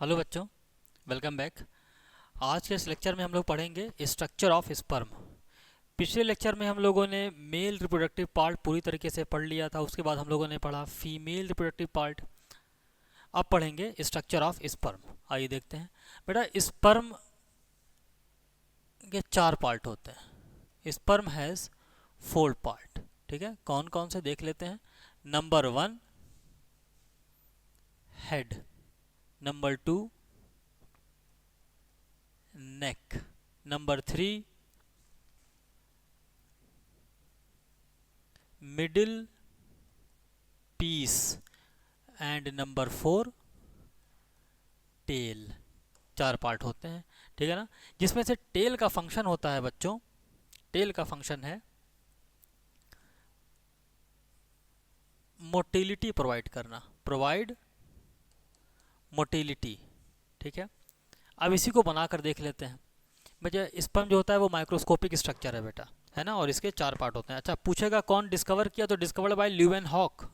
Hello बच्चों, welcome back. आज के इस लेक्चर में हम लोग पढ़ेंगे स्ट्रक्चर ऑफ स्पर्म। पिछले लेक्चर में हम लोगों ने मेल रिप्रोडक्टिव पार्ट पूरी तरीके से पढ़ लिया था। उसके बाद हम लोगों ने पढ़ा फीमेल रिप्रोडक्टिव पार्ट। अब पढ़ेंगे स्ट्रक्चर ऑफ स्पर्म। आइए देखते हैं। बेटा, स्पर्म के 4 पार्ट होते हैं। Sperm has 4 part. ठीक है, कौन कौन से देख लेते हैं। Number 1 head, number 2 neck, number 3 middle piece and number 4 tail। 4 part होते हैं, ठीक है ना। जिसमें से टेल का फंक्शन होता है बच्चों, टेल का फंक्शन है मोटिलिटी प्रोवाइड करना, प्रोवाइड मोटिलिटी। ठीक है, अब इसी को बनाकर देख लेते हैं। बेटा, स्पर्म जो होता है वो माइक्रोस्कोपिक स्ट्रक्चर है बेटा, है ना, और इसके 4 पार्ट होते हैं। अच्छा, पूछेगा कौन डिस्कवर किया, तो discovered by Leeuwenhoek.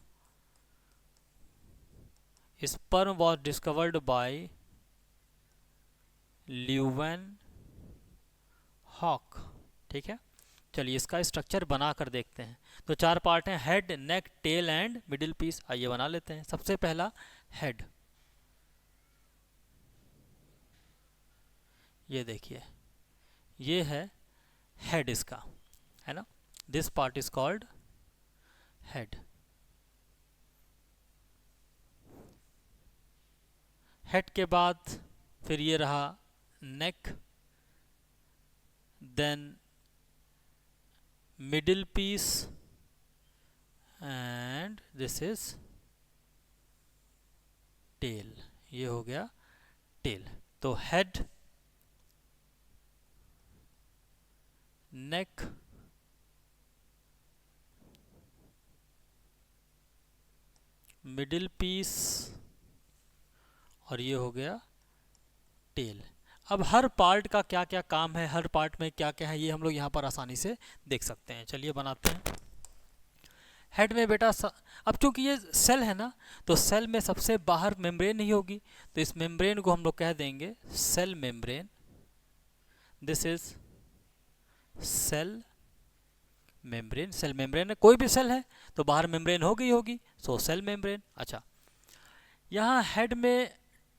Sperm was discovered by Leeuwenhoek. ठीक है, चलिए इसका स्ट्रक्चर बना कर देखते हैं। तो 4 पार्ट हैं, head, neck, tail and middle piece. आइए बना लेते हैं। सबसे पहला हेड, ये देखिए, ये है हेड इसका, है ना। This part is called head. Head के बाद फिर ये रहा neck, then middle piece and this is tail. ये हो गया टेल। तो हेड, नेक, मिडिल पीस और ये हो गया टेल। अब हर पार्ट का क्या क्या काम है, हर पार्ट में क्या क्या है, ये हम लोग यहाँ पर आसानी से देख सकते हैं। चलिए बनाते हैं। हेड में बेटा अब चूंकि ये सेल है ना, तो सेल में सबसे बाहर मेम्ब्रेन नहीं होगी, तो इस मेम्ब्रेन को हम लोग कह देंगे cell membrane. This is cell membrane. Cell membrane है, कोई भी सेल है तो बाहर मेम्ब्रेन होगी ही होगी, सो सेल मेम्ब्रेन। अच्छा, यहाँ हेड में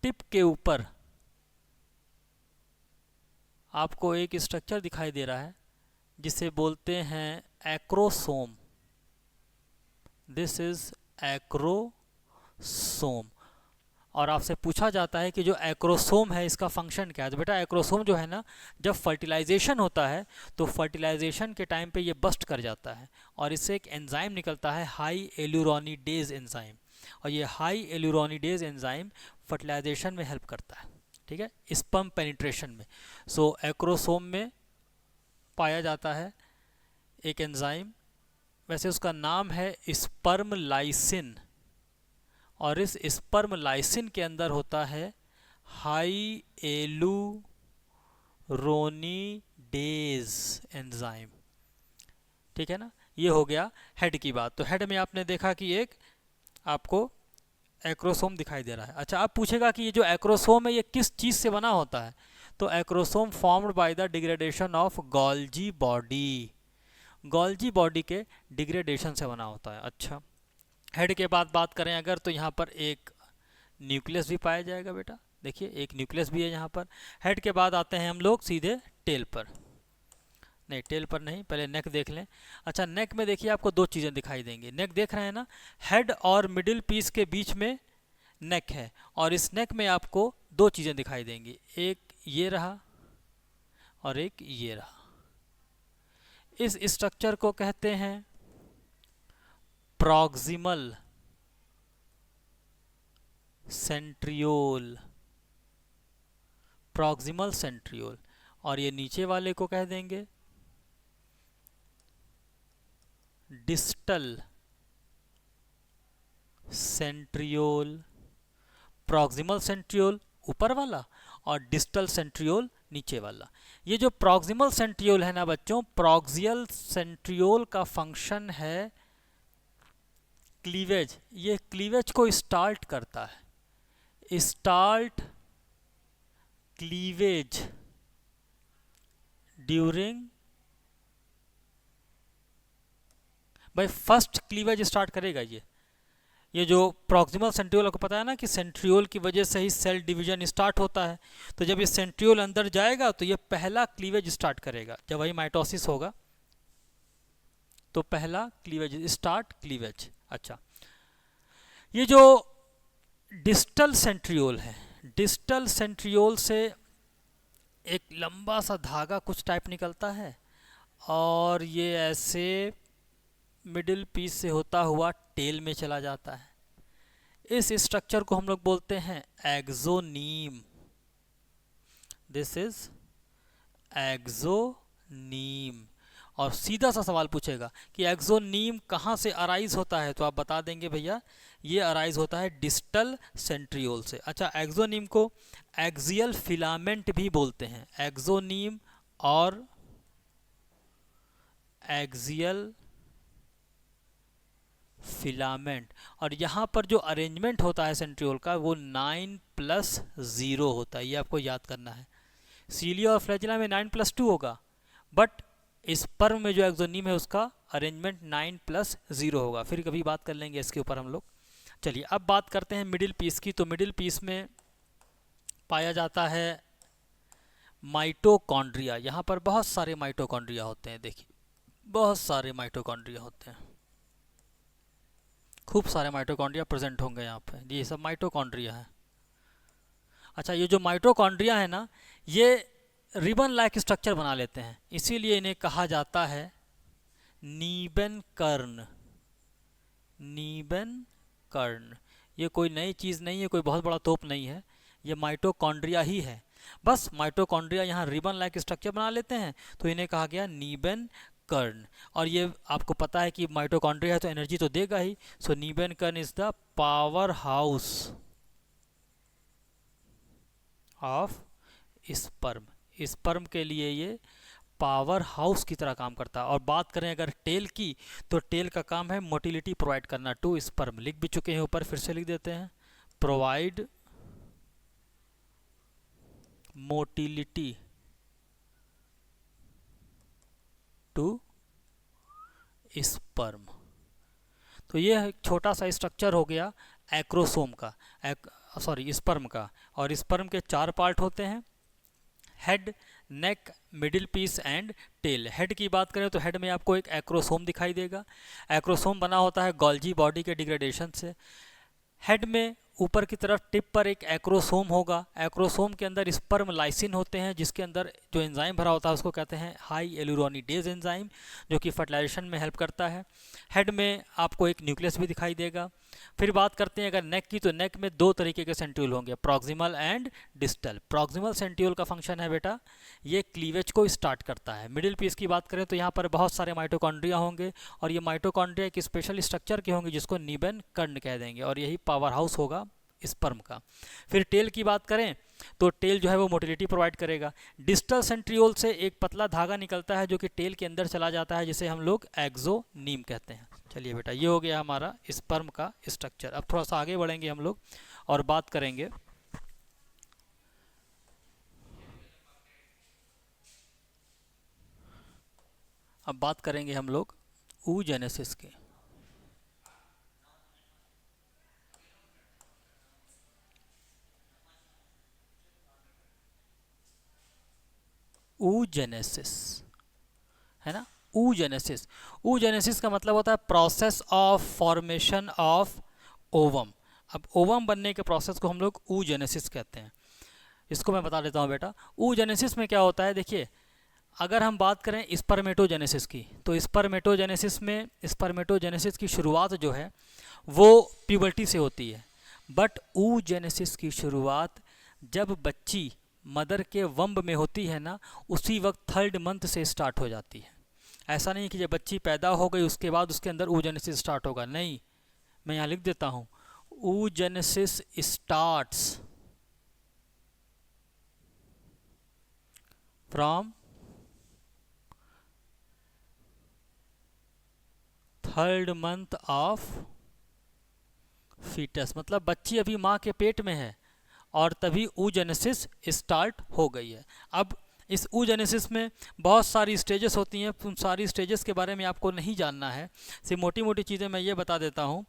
टिप के ऊपर आपको एक स्ट्रक्चर दिखाई दे रहा है जिसे बोलते हैं एक्रोसोम। This is acrosome. और आपसे पूछा जाता है कि जो एक्रोसोम है इसका फंक्शन क्या है। तो बेटा, एक्रोसोम जो है ना, जब फर्टिलाइजेशन होता है तो फर्टिलाइजेशन के टाइम पे ये बस्ट कर जाता है और इससे एक एंजाइम निकलता है, हाई एल्यूरोनिडेज एंजाइम। और ये हाई एल्यूरोनिडेज एंजाइम फर्टिलाइजेशन में हेल्प करता है, ठीक है, स्पर्म पेनिट्रेशन में। सो एक्रोसोम में पाया जाता है एक एंजाइम, वैसे उसका नाम है स्पर्म लाइसिन, और इस स्पर्म लाइसिन के अंदर होता है हाई एल्यूरोनिडेज एंजाइम। ठीक है ना, ये हो गया हेड की बात। तो हेड में आपने देखा कि एक आपको एक्रोसोम दिखाई दे रहा है। अच्छा, अब पूछेगा कि ये जो एक्रोसोम है ये किस चीज़ से बना होता है, तो acrosome formed by the degradation of Golgi body. Golgi body के डिग्रेडेशन से बना होता है। अच्छा, हेड के बाद बात करें अगर, तो यहाँ पर एक न्यूक्लियस भी पाया जाएगा बेटा। देखिए, एक न्यूक्लियस भी है यहाँ पर। हेड के बाद आते हैं हम लोग सीधे टेल पर। नहीं, टेल पर नहीं, पहले नेक देख लें। अच्छा, नेक में देखिए आपको 2 चीज़ें दिखाई देंगी। नेक देख रहे हैं ना, हेड और मिडिल पीस के बीच में नेक है, और इस नेक में आपको 2 चीज़ें दिखाई देंगी, एक ये रहा और एक ये रहा। इस स्ट्रक्चर को कहते हैं प्रॉक्सिमल सेंट्रियोल। Proximal centriole. और ये नीचे वाले को कह देंगे डिस्टल सेंट्रियोल। प्रॉक्सिमल सेंट्रियोल ऊपर वाला और डिस्टल सेंट्रियोल नीचे वाला। ये जो प्रॉक्सिमल सेंट्रियोल है ना बच्चों, प्रॉक्सियल सेंट्रियोल का फंक्शन है क्लीवेज। ये क्लीवेज को स्टार्ट करता है, स्टार्ट क्लीवेज ड्यूरिंग, भाई फर्स्ट क्लीवेज स्टार्ट करेगा ये जो प्रॉक्सिमल सेंट्रियोल, आपको पता है ना कि सेंट्रियोल की वजह से ही सेल डिवीजन स्टार्ट होता है। तो जब ये सेंट्रियोल अंदर जाएगा तो ये पहला क्लीवेज स्टार्ट करेगा। जब वही माइटोसिस होगा तो पहला क्लीवेज, स्टार्ट क्लीवेज। अच्छा, ये जो डिस्टल सेंट्रियोल है, डिस्टल सेंट्रियोल से एक लंबा सा धागा कुछ टाइप निकलता है और ये ऐसे मिडिल पीस से होता हुआ टेल में चला जाता है। इस स्ट्रक्चर को हम लोग बोलते हैं एक्सोनीम। This is axoneme. और सीधा सा सवाल पूछेगा कि एक्सोनीम कहाँ से अराइज होता है, तो आप बता देंगे भैया ये अराइज होता है डिस्टल सेंट्रियोल से। अच्छा, एक्सोनीम को एक्सियल फिलामेंट भी बोलते हैं। एक्सोनीम और एक्सियल फिलामेंट। और यहाँ पर जो अरेंजमेंट होता है सेंट्रियोल का वो 9+0 होता है, ये आपको याद करना है। सीलिया और फ्लैजिला में 9+2 होगा, बट स्पर्म में जो एक्सोनीम है उसका अरेंजमेंट 9+0 होगा। फिर कभी बात कर लेंगे इसके ऊपर हम लोग। चलिए अब बात करते हैं मिडिल पीस की। तो मिडिल पीस में पाया जाता है माइटोकॉन्ड्रिया। यहाँ पर बहुत सारे माइटोकॉन्ड्रिया होते हैं, देखिए बहुत सारे माइटोकॉन्ड्रिया होते हैं, खूब सारे माइटोकॉन्ड्रिया प्रेजेंट होंगे यहाँ पे। ये सब माइटोकॉन्ड्रिया है। अच्छा, ये जो माइटोकॉन्ड्रिया है ना, ये रिबन लाइक स्ट्रक्चर बना लेते हैं, इसीलिए इन्हें कहा जाता है नीबन कर्ण। नीबन कर्ण, ये कोई नई चीज़ नहीं है, कोई बहुत बड़ा तोप नहीं है, ये माइटोकॉन्ड्रिया ही है। बस माइटोकॉन्ड्रिया यहाँ रिबन लाइक स्ट्रक्चर बना लेते हैं तो इन्हें कहा गया नीबन कर्ण। और ये आपको पता है कि माइटोकॉन्ड्रिया है तो एनर्जी तो देगा ही। सो नीबन कर्ण is the powerhouse of sperm. Sperm के लिए ये पावर हाउस की तरह काम करता है। और बात करें अगर टेल की, तो टेल का काम है मोटिलिटी प्रोवाइड करना टू स्पर्म। लिख भी चुके हैं ऊपर, फिर से लिख देते हैं, प्रोवाइड मोटिलिटी टू स्पर्म। तो ये एक छोटा सा स्ट्रक्चर हो गया एक्रोसोम का, स्पर्म का। और स्पर्म के 4 पार्ट होते हैं, head, neck, middle piece and tail. Head की बात करें तो हेड में आपको एक एक्रोसोम दिखाई देगा। एक्रोसोम बना होता है गोल्जी बॉडी के डिग्रेडेशन से। हेड में ऊपर की तरफ टिप पर एक एक्रोसोम होगा। एक्रोसोम के अंदर स्पर्म लाइसिन होते हैं, जिसके अंदर जो एंजाइम भरा होता है उसको कहते हैं हाई एलुरोनिडेज एंजाइम, जो कि फर्टिलाइजेशन में हेल्प करता है। हेड में आपको एक न्यूक्लियस भी दिखाई देगा। फिर बात करते हैं अगर नेक की, तो नेक में 2 तरीके के सेंट्रियोल होंगे, proximal and distal. Proximal centriole का फंक्शन है बेटा, ये क्लीवेज को स्टार्ट करता है। मिडिल पीस की बात करें तो यहाँ पर बहुत सारे माइटोकॉन्ड्रिया होंगे और ये माइटोकॉन्ड्रिया एक स्पेशल स्ट्रक्चर के होंगे जिसको नीबन कर्ण कह देंगे, और यही पावर हाउस होगा स्पर्म का। फिर टेल की बात करें तो टेल जो है वो मोटिलिटी प्रोवाइड करेगा। डिस्टल सेंट्रियोल से एक पतला धागा निकलता है जो कि टेल के अंदर चला जाता है, जिसे हम लोग एक्सोनीम कहते हैं। चलिए बेटा, ये हो गया हमारा स्पर्म का स्ट्रक्चर। अब थोड़ा सा आगे बढ़ेंगे हम लोग और बात करेंगे हम लोग oogenesis की। oogenesis है ना, oogenesis। oogenesis का मतलब होता है process of formation of ovum. अब ओवम बनने के प्रोसेस को हम लोग oogenesis कहते हैं। इसको मैं बता देता हूँ बेटा। oogenesis में क्या होता है, देखिए अगर हम बात करें स्पर्मेटोजेनेसिस की, तो स्पर्मेटोजेनेसिस की शुरुआत जो है वो प्यूबर्टी से होती है। बट oogenesis की शुरुआत जब बच्ची मदर के वंब में होती है ना, उसी वक्त 3rd मंथ से स्टार्ट हो जाती है। ऐसा नहीं कि जब बच्ची पैदा हो गई उसके बाद उसके अंदर oogenesis स्टार्ट होगा, नहीं। मैं यहाँ लिख देता हूँ, oogenesis starts from 3rd month of foetus. मतलब बच्ची अभी माँ के पेट में है और तभी oogenesis स्टार्ट हो गई है। अब इस oogenesis में बहुत सारी स्टेजेस होती हैं, उन सारी स्टेजेस के बारे में आपको नहीं जानना है, सिर्फ मोटी मोटी चीज़ें मैं ये बता देता हूँ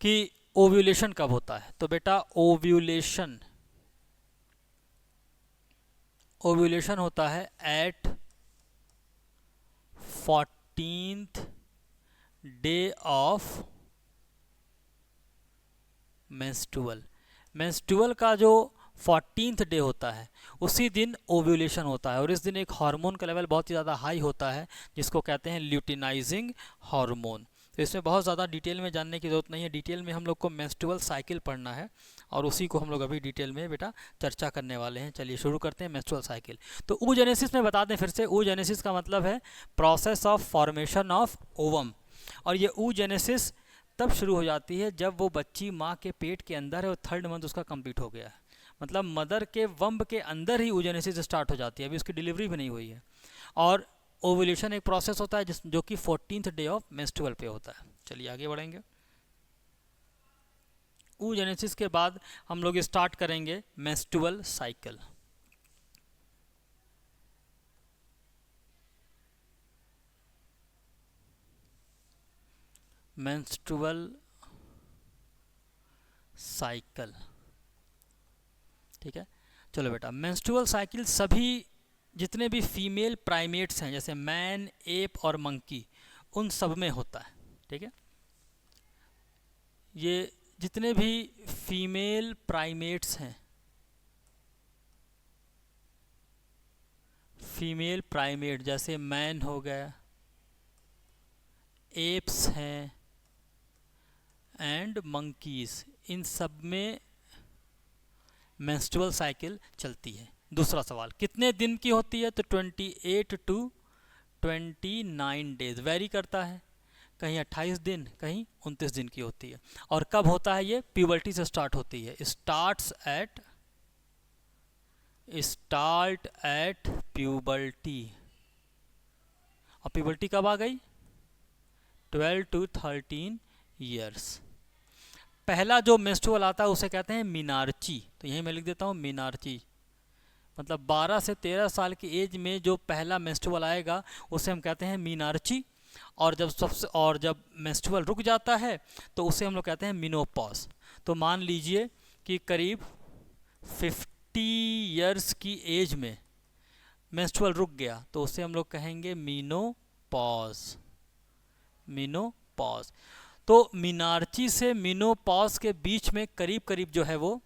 कि ओव्यूलेशन कब होता है। तो बेटा ओव्यूलेशन होता है eight 14th day of menstrual का जो 14th डे होता है उसी दिन ओव्यूलेशन होता है, और इस दिन एक हार्मोन का लेवल बहुत ही ज़्यादा हाई होता है जिसको कहते हैं ल्यूटिनाइजिंग हार्मोन। तो इसमें बहुत ज़्यादा डिटेल में जानने की ज़रूरत नहीं है, डिटेल में हम लोग को मेंस्ट्रुअल साइकिल पढ़ना है और उसी को हम लोग अभी डिटेल में बेटा चर्चा करने वाले हैं। चलिए शुरू करते हैं मेंस्ट्रुअल साइकिल। तो oogenesis में बता दें फिर से, oogenesis का मतलब है process of formation of ovum, और ये oogenesis तब शुरू हो जाती है जब वो बच्ची माँ के पेट के अंदर है और 3rd मंथ उसका कंप्लीट हो गया है, मतलब मदर के वंब के अंदर ही oogenesis स्टार्ट हो जाती है, अभी उसकी डिलीवरी भी नहीं हुई है। और ओवुलेशन एक प्रोसेस होता है जो कि 14th डे ऑफ मेंस्ट्रुअल पे होता है। चलिए आगे बढ़ेंगे। oogenesis के बाद हम लोग स्टार्ट करेंगे मेंस्ट्रुअल साइकिल। मेंस्ट्रुअल साइकिल, ठीक है। चलो बेटा, मेंस्ट्रुअल साइकिल सभी जितने भी फीमेल प्राइमेट्स हैं जैसे मैन, एप और मंकी, उन सब में होता है, ठीक है। ये जितने भी फीमेल प्राइमेट्स हैं, फीमेल प्राइमेट जैसे मैन हो गया, एप्स हैं एंड मंकीज, इन सब में मेंस्ट्रुअल साइकिल चलती है। दूसरा सवाल, कितने दिन की होती है? तो 28 to 29 डेज, वेरी करता है, कहीं 28 दिन कहीं 29 दिन की होती है। और कब होता है ये? प्यूबर्टी से स्टार्ट होती है, स्टार्ट एट प्यूबर्टी। और प्यूबर्टी कब आ गई? 12 to 13 ईयर्स। पहला जो मेंस्ट्रुअल आता है उसे कहते हैं मीनार्ची, तो यहीं मैं लिख देता हूँ मीनार्ची, मतलब 12 से 13 साल की एज में जो पहला मेंस्ट्रुअल आएगा उसे हम कहते हैं मीनार्ची। और जब मेंस्ट्रुअल रुक जाता है तो उसे हम लोग कहते हैं मिनोपॉज। तो मान लीजिए कि करीब 50 ईयर्स की एज में मेंस्ट्रुअल रुक गया तो उसे हम लोग कहेंगे मिनोपॉज। तो मीनार्ची से मिनोपॉज के बीच में करीब करीब जो है वो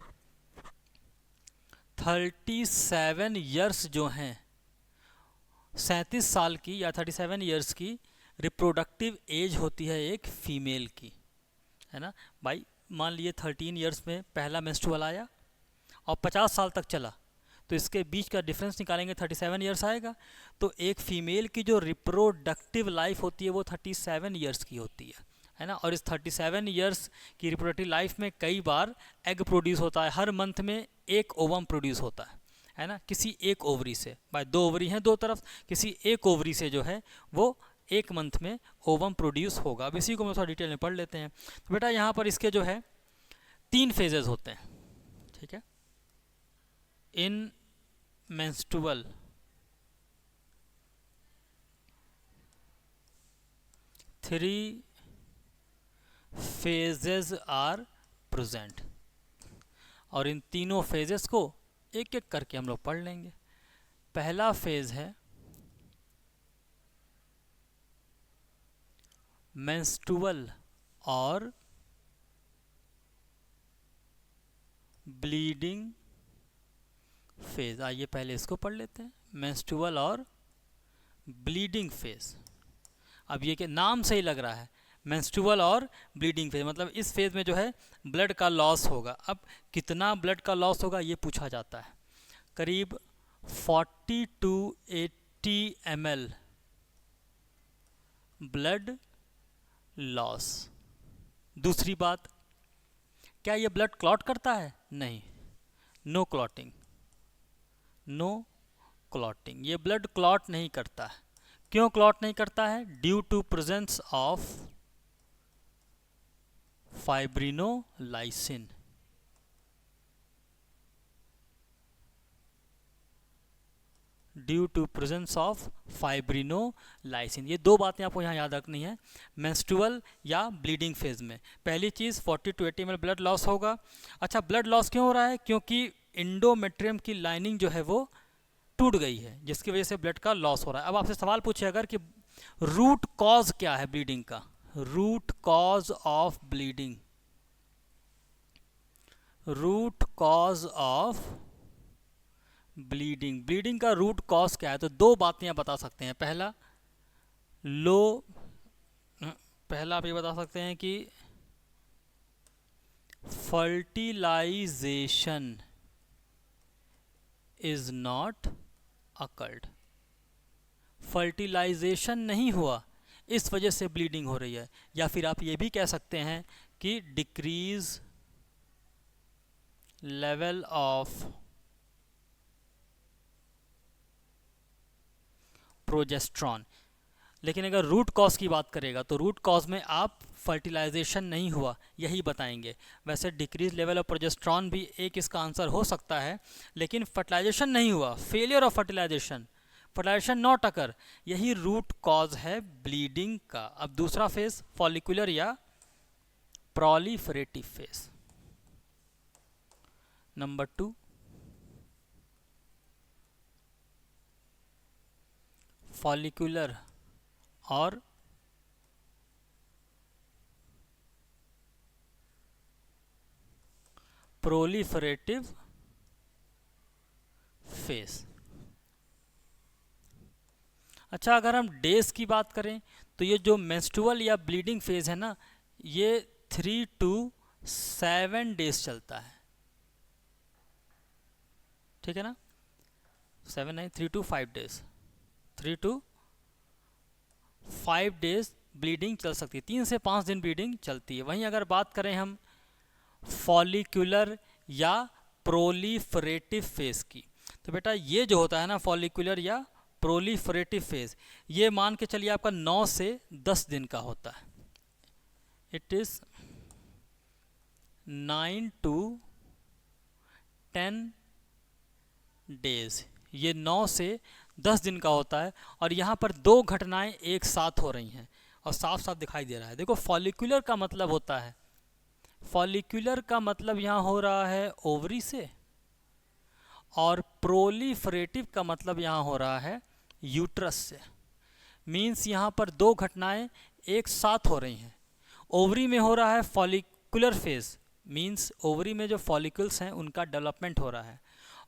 37 ईयर्स जो हैं, 37 साल की या 37 ईयर्स की रिप्रोडक्टिव एज होती है एक फीमेल की, है ना भाई। मान लिए 13 ईयर्स में पहला मेंस्ट्रुअल आया और 50 साल तक चला, तो इसके बीच का डिफरेंस निकालेंगे, 37 ईयर्स आएगा। तो एक फीमेल की जो रिप्रोडक्टिव लाइफ होती है वो 37 ईयर्स की होती है ना। और इस 37 ईयर्स की रिप्रोडक्टिव लाइफ में कई बार एग प्रोड्यूस होता है, हर मंथ में एक ओवम प्रोड्यूस होता है ना, किसी एक ओवरी से। भाई 2 ओवरी हैं दो तरफ, किसी एक ओवरी से जो है वो एक मंथ में ओवम प्रोड्यूस होगा। अब इसी को मैं थोड़ा डिटेल में पढ़ लेते हैं। तो बेटा यहाँ पर इसके जो है 3 फेजेस होते हैं, ठीक है। In menstrual three phases are present, और इन तीनों फेजेस को एक एक करके हम लोग पढ़ लेंगे। पहला फेज है मेंस्ट्रुअल और ब्लीडिंग फेज। आइए पहले इसको पढ़ लेते हैं, मेंस्ट्रुअल और ब्लीडिंग फेज। अब ये के नाम से ही लग रहा है मेंस्ट्रुअल और ब्लीडिंग फेज, मतलब इस फेज में जो है ब्लड का लॉस होगा। अब कितना ब्लड का लॉस होगा ये पूछा जाता है, करीब 40 to 80 ml ब्लड लॉस। दूसरी बात, क्या ये ब्लड क्लॉट करता है? नहीं, नो क्लॉटिंग, ये ब्लड क्लॉट नहीं करता है। क्यों क्लॉट नहीं करता है? Due to presence of fibrinolysin. Due to presence of fibrinolysin. ये दो बातें आपको यहाँ याद रखनी है मेंस्ट्रुअल या ब्लीडिंग फेज में। पहली चीज़ 40 to 80 ml ब्लड लॉस होगा। अच्छा, ब्लड लॉस क्यों हो रहा है? क्योंकि इंडोमेट्रियम की लाइनिंग जो है वो टूट गई है, जिसकी वजह से ब्लड का लॉस हो रहा है। अब आपसे सवाल पूछे अगर कि रूट कॉज क्या है ब्लीडिंग का, root cause of bleeding, root cause of bleeding, bleeding का रूट कॉज क्या है? तो दो बातें आप बता सकते हैं। पहला आप ये बता सकते हैं कि fertilisation is not occurred, fertilisation नहीं हुआ, इस वजह से ब्लीडिंग हो रही है। या फिर आप ये भी कह सकते हैं कि डिक्रीज लेवल ऑफ प्रोजेस्ट्रॉन। लेकिन अगर रूट कॉज की बात करेगा तो रूट कॉज में आप फर्टिलाइजेशन नहीं हुआ यही बताएंगे। वैसे डिक्रीज लेवल ऑफ प्रोजेस्ट्रॉन भी एक इसका आंसर हो सकता है, लेकिन फर्टिलाइजेशन नहीं हुआ, failure of fertilisation, fertilisation not occur, यही रूट कॉज है ब्लीडिंग का। अब दूसरा फेज फॉलिकुलर या प्रोलिफरेटिव फेज। नंबर 2 फॉलिकुलर और प्रोलिफरेटिव फेज। अच्छा, अगर हम डेज की बात करें तो ये जो मेंस्ट्रुअल या ब्लीडिंग फेज है ना, ये 3 to 7 डेज चलता है, ठीक है ना, 7 नहीं, 3 to 5 days, 3 to 5 days bleeding चल सकती है, 3 से 5 दिन ब्लीडिंग चलती है। वहीं अगर बात करें हम फॉलिकुलर या प्रोलिफरेटिव फेज की, तो बेटा ये जो होता है ना फॉलिकुलर या प्रोलिफरेटिव फेज, ये मान के चलिए आपका 9 से 10 दिन का होता है। इट इज 9 to 10 डेज, ये 9 से 10 दिन का होता है। और यहाँ पर दो घटनाएं एक साथ हो रही हैं और साफ साफ दिखाई दे रहा है। देखो, फॉलिकुलर का मतलब होता है, फॉलिकुलर का मतलब यहाँ हो रहा है ओवरी से, और प्रोलिफरेटिव का मतलब यहाँ हो रहा है यूट्रस से। मीन्स यहाँ पर दो घटनाएं एक साथ हो रही हैं। ओवरी में हो रहा है फॉलिकुलर फेज, मीन्स ओवरी में जो फॉलिकल्स हैं उनका डेवलपमेंट हो रहा है,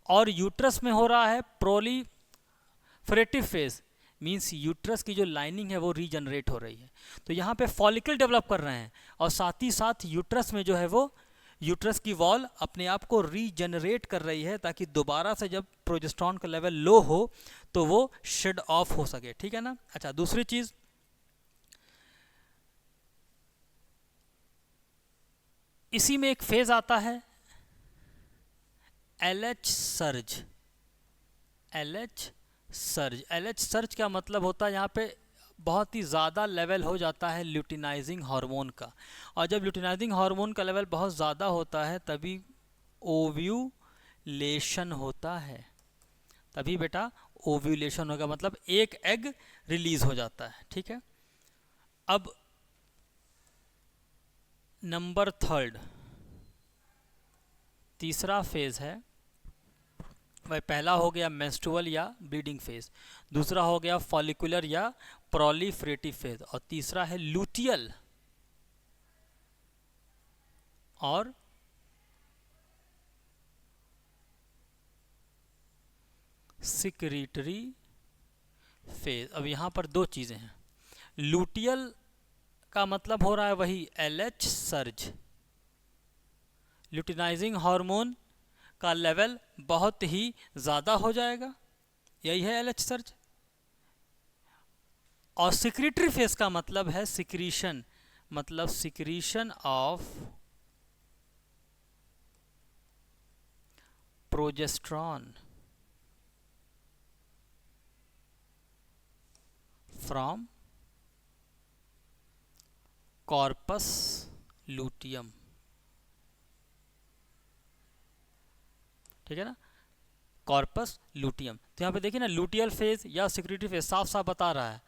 और यूट्रस में हो रहा है प्रोलिफरेटिव फेज, मीन्स यूट्रस की जो लाइनिंग है वो रीजनरेट हो रही है। तो यहाँ पे फॉलिकल डेवलप कर रहे हैं और साथ ही साथ यूट्रस में जो है वो यूट्रस की वॉल अपने आप को रीजनरेट कर रही है, ताकि दोबारा से जब प्रोजेस्टेरॉन का लेवल लो हो तो वो शेड ऑफ हो सके, ठीक है ना। अच्छा, दूसरी चीज, इसी में एक फेज आता है LH surge. LH surge, LH surge का मतलब होता है यहाँ पे बहुत ही ज़्यादा लेवल हो जाता है ल्यूटिनाइजिंग हार्मोन का, और जब ल्यूटिनाइजिंग हार्मोन का लेवल बहुत ज़्यादा होता है तभी ओव्यूलेशन होता है, तभी बेटा ओव्यूलेशन होगा, मतलब एक एग रिलीज हो जाता है, ठीक है। अब नंबर 3 तीसरा फेज है, भाई पहला हो गया मेंस्ट्रुअल या ब्लीडिंग फेज, दूसरा हो गया फॉलिकुलर या प्रोलिफरेटिव फेज, और तीसरा है लूटियल और सिक्रीटरी फेज। अब यहाँ पर दो चीज़ें हैं, लूटियल का मतलब हो रहा है वही LH सर्ज, ल्यूटिनाइजिंग हार्मोन का लेवल बहुत ही ज़्यादा हो जाएगा, यही है LH सर्ज। और सिक्रीटरी फेज का मतलब है सिक्रीशन, मतलब secretion of progesterone from corpus luteum, ठीक है ना। Corpus luteum. तो यहाँ पे देखिए ना, लूटियल फेज या सिक्रीटरी फेज साफ साफ बता रहा है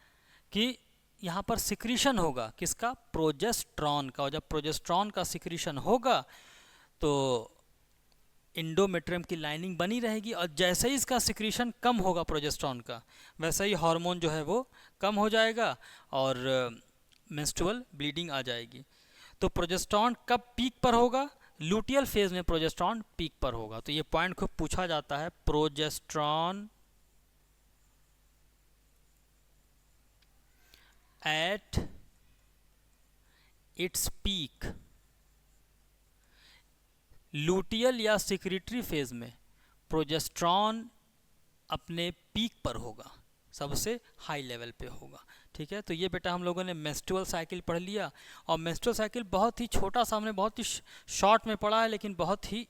कि यहाँ पर सिक्रीशन होगा किसका, प्रोजेस्ट्रॉन का। और जब प्रोजेस्ट्रॉन का सिक्रीशन होगा तो इंडोमेट्रियम की लाइनिंग बनी रहेगी, और जैसे ही इसका सिक्रीशन कम होगा प्रोजेस्ट्रॉन का, वैसे ही हार्मोन जो है वो कम हो जाएगा और मेंस्ट्रुअल ब्लीडिंग आ जाएगी। तो प्रोजेस्ट्रॉन कब पीक पर होगा, लूटियल फेज में प्रोजेस्ट्रॉन पीक पर होगा। तो ये पॉइंट खूब पूछा जाता है, progesterone at its peak. Luteal या सिक्रीटरी फेज में प्रोजेस्ट्रॉन अपने पीक पर होगा, सबसे हाई लेवल पे होगा। ठीक है, तो ये बेटा हम लोगों ने मेंस्ट्रुअल साइकिल पढ़ लिया। और मेंस्ट्रुअल साइकिल बहुत ही छोटा सा हमने बहुत ही शॉर्ट में पढ़ा है, लेकिन बहुत ही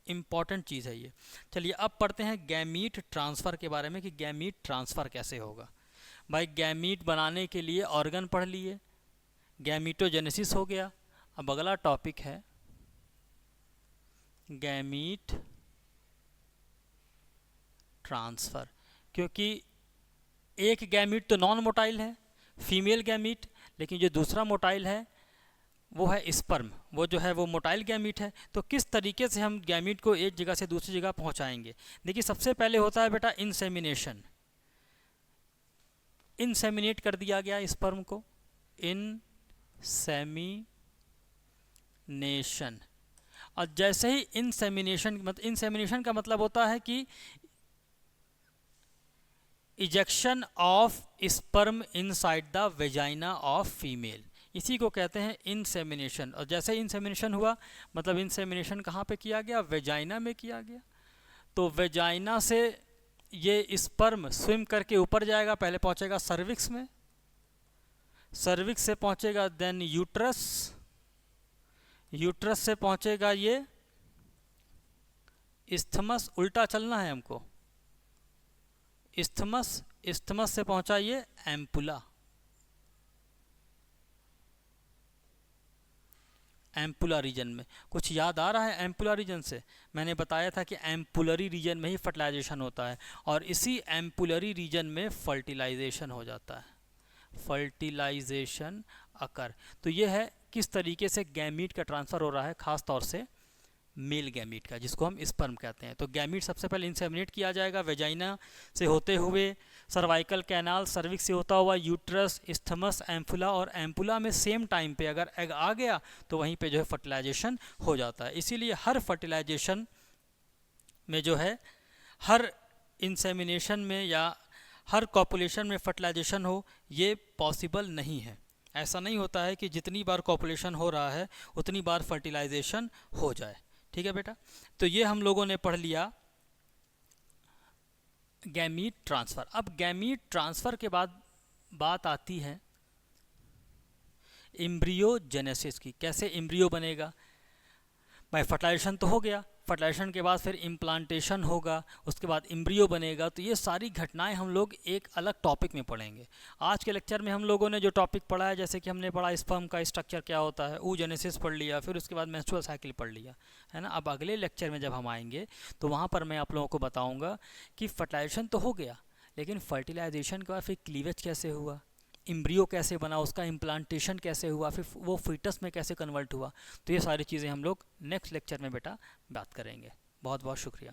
इम्पॉर्टेंट चीज़ है ये। चलिए अब पढ़ते हैं गैमीट ट्रांसफ़र के बारे में कि गैमीट ट्रांसफ़र कैसे होगा। भाई गैमीट बनाने के लिए ऑर्गन पढ़ लिए, गैमीटोजेनेसिस हो गया। अब अगला टॉपिक है गैमीट ट्रांसफ़र, क्योंकि एक गैमीट तो नॉन मोटाइल है, फीमेल गैमीट, लेकिन जो दूसरा मोटाइल है वो है स्पर्म, वो जो है वो मोटाइल गैमीट है। तो किस तरीके से हम गैमीट को एक जगह से दूसरी जगह पहुंचाएंगे। देखिए सबसे पहले होता है बेटा इंसेमिनेशन, इंसेमिनेट कर दिया गया स्पर्म को, इंसेमिनेशन। और जैसे ही इंसेमिनेशन का मतलब होता है कि ejection of sperm inside the vagina of female, इसी को कहते हैं इंसेमिनेशन। और जैसे इंसेमिनेशन हुआ मतलब इंसेमिनेशन कहाँ पे किया गया, वेजाइना में किया गया। तो वेजाइना से ये स्पर्म स्विम करके ऊपर जाएगा, पहले पहुँचेगा सर्विक्स में, सर्विक्स से पहुँचेगा देन यूट्रस, यूट्रस से पहुँचेगा ये इस्थमस, उल्टा चलना है हमको, इस्थमस, इस्थमस से पहुँचा ये एम्पुला, एम्पुला रीजन में। कुछ याद आ रहा है एम्पुला रीजन से? मैंने बताया था कि एम्पुलरी रीजन में ही फर्टिलाइजेशन होता है और इसी एम्पुलरी रीजन में फर्टिलाइजेशन हो जाता है, फर्टिलाइजेशन अकर। तो ये है किस तरीके से गैमीट का ट्रांसफ़र हो रहा है, ख़ास तौर से मेल गैमीट का, जिसको हम स्पर्म कहते हैं। तो गैमीट सबसे पहले इंसेमिनेट किया जाएगा वेजाइना से होते हुए सर्वाइकल कैनाल, सर्विक्स से होता हुआ यूट्रस, इस्थमस, एम्पुला, और एम्पुला में सेम टाइम पे अगर एग आ गया तो वहीं पे जो है फर्टिलाइजेशन हो जाता है। इसीलिए हर फर्टिलाइजेशन में जो है, हर इंसेमिनेशन में या हर कॉपुलेशन में फर्टिलाइजेशन हो, ये पॉसिबल नहीं है। ऐसा नहीं होता है कि जितनी बार कॉपुलेशन हो रहा है उतनी बार फर्टिलाइजेशन हो जाए। ठीक है बेटा, तो ये हम लोगों ने पढ़ लिया गैमीट ट्रांसफ़र। अब गैमीट ट्रांसफ़र के बाद बात आती है एम्ब्रियोजेनेसिस की, कैसे एम्ब्रियो बनेगा। भाई फर्टिलाइजेशन तो हो गया, फर्टिलाइजेशन के बाद फिर इम्प्लांटेशन होगा, उसके बाद एम्ब्रियो बनेगा। तो ये सारी घटनाएं हम लोग एक अलग टॉपिक में पढ़ेंगे। आज के लेक्चर में हम लोगों ने जो टॉपिक पढ़ा है, जैसे कि हमने पढ़ा स्पर्म का स्ट्रक्चर क्या होता है, oogenesis पढ़ लिया, फिर उसके बाद मेंस्ट्रुअल साइकिल पढ़ लिया, है ना। अब अगले लेक्चर में जब हम आएंगे तो वहाँ पर मैं आप लोगों को बताऊँगा कि फर्टिलाइजेशन तो हो गया, लेकिन फर्टिलाइजेशन के बाद फिर क्लीवेज कैसे हुआ, एम्ब्रियो कैसे बना, उसका इम्प्लांटेशन कैसे हुआ, फिर वो फीटस में कैसे कन्वर्ट हुआ। तो ये सारी चीज़ें हम लोग नेक्स्ट लेक्चर में बेटा बात करेंगे। बहुत बहुत शुक्रिया।